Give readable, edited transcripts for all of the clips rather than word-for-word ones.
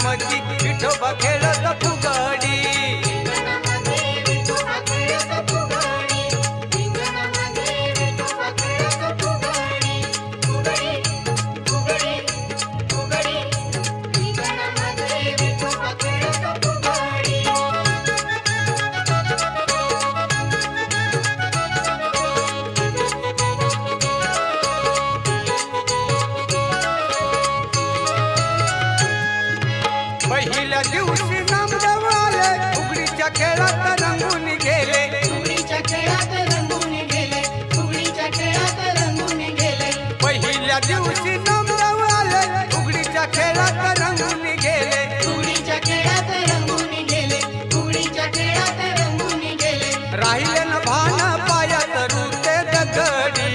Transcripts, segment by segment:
रिंगणामध्ये विठोबा खेळत फुगडी पहिल्या दिवशी नामदेव आले फुगडीच्या खेळात रंगून गेले फुगडीच्या खेळात रंगून गेले फुगडीच्या खेळात रंगून गेले पहिल्या दिवशी नामदेव आले फुगडीच्या खेळात रंगून गेले फुगडीच्या खेळात रंगून गेले फुगडीच्या खेळात रंगून गेले राहिले न भान पायात रुते दगडी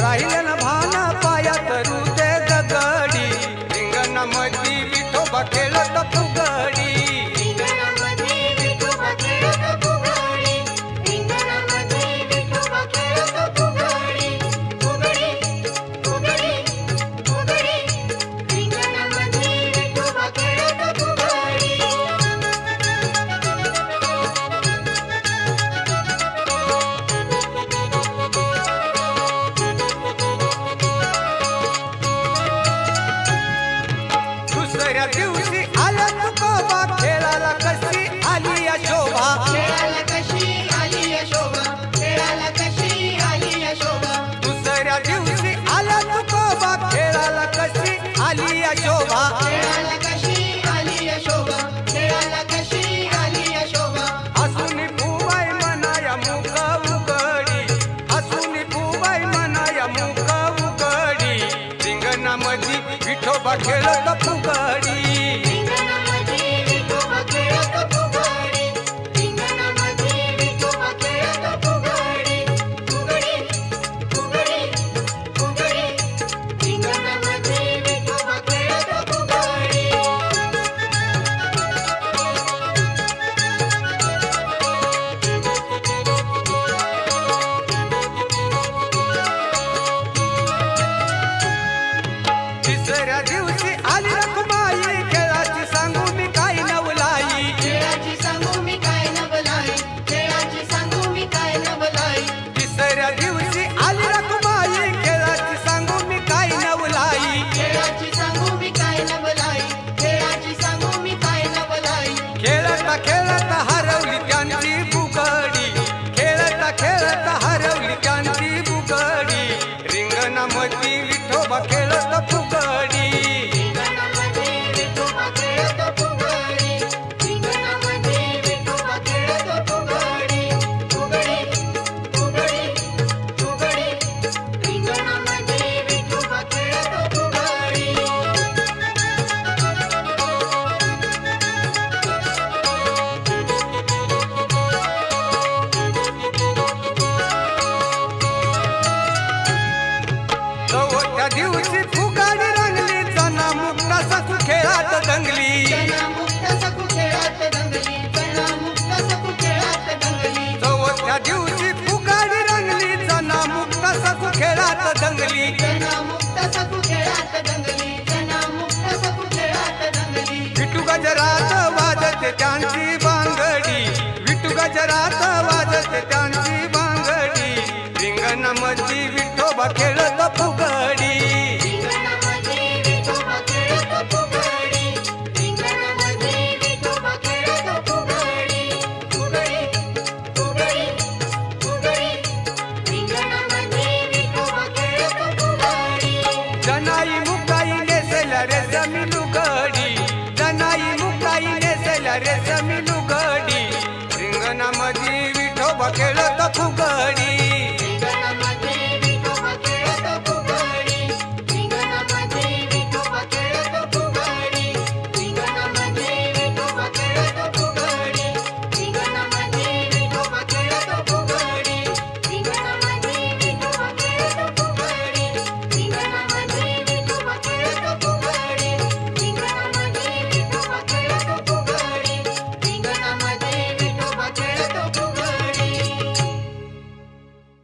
राहिले न भान पायात रुते दगडी रिंगणामध्ये विठोबा खेळत फुगडी रिंगणामध्ये विठोबा खेळत फुगडी रिंगणामध्ये विठोबा खेळत फुगडी फुगडी फुगडी फुगडी रिंगणामध्ये विठोबा खेळत फुगडी दुसऱ्या दिवशी आला तुकोबा खेळाला कशी आली या शोभा खेळाला कशी आली यशोबा खेळाला कशी आली यशोबा दुसऱ्या दिवशी आला तुकोबा खेळाला कशी आली या शोभा खेळाला कशी आली यशोबा खेळाला कशी आली यशोबा हसून फुबाई मनाया मुख उघडी हसून फुबाई मनाया मुख उघडी रिंगणामध्ये विठोबा खेळत फुगडी रिंगणामध्ये विठोबा खेळत फुगडी रिंगणामध्ये विठोबा खेळत फुगडी फुगडी फुगडी फुगडी रिंगणामध्ये विठोबा खेळत फुगडी तिसऱ्या दिवशी आली रखुमाई खेळाची सांगू मी काय नवलाई खेळाची सांगू मी काय नवलाई खेळाची सांगू मी काय नवलाई तिसऱ्या दिवशी आली रखुमाई खेळाची सांगू मी काय नवलाई खेळाची सांगू मी काय नवलाई खेळाची सांगू मी काय नवलाई खेळता खेळता हरवली त्यांची बुगडी खेळता खेळता हरवली त्यांची बुगडी रिंगणामध्ये विठोबा खेळत फुगडी रिंगणामध्ये विठोबा खेळत फुगडी रिंगणामध्ये विठोबा खेळत फुगडी फुगडी फुगडी फुगडी रिंगणामध्ये विठोबा खेळत फुगडी चौथ्या दिवशी फुगाडी रंगली जना मुक्ता सासू खेळात दंगली जना मुक्त सकू खेळात दंगली जना मुक्त सकू खेळात दंगली चौथ्या दिवशी फुगाडी रंगली जना मुक्ता सासू खेळात दंगली जना मुक्त सकू खेळात दंगली जना मुक्त सकू खेळात दंगली विठू गजरात वाजते त्यांची बांगडी विठू गजरात वाजते त्यांची बांगडी रिंगणामध्ये विठोबा खेळत फुगडी रिंगणामध्ये विठोबा खेळत फुगडी रिंगणामध्ये विठोबा खेळत फुगडी फुगडी फुगडी फुगडी रिंगणामध्ये विठोबा खेळत फुगडी जनाई मुक्ताई नेसेला रेशमी लुगडी जनाई मुक्ताई नेसेला रेशमी लुगडी रिंगणामध्ये विठोबा खेळत फुगडी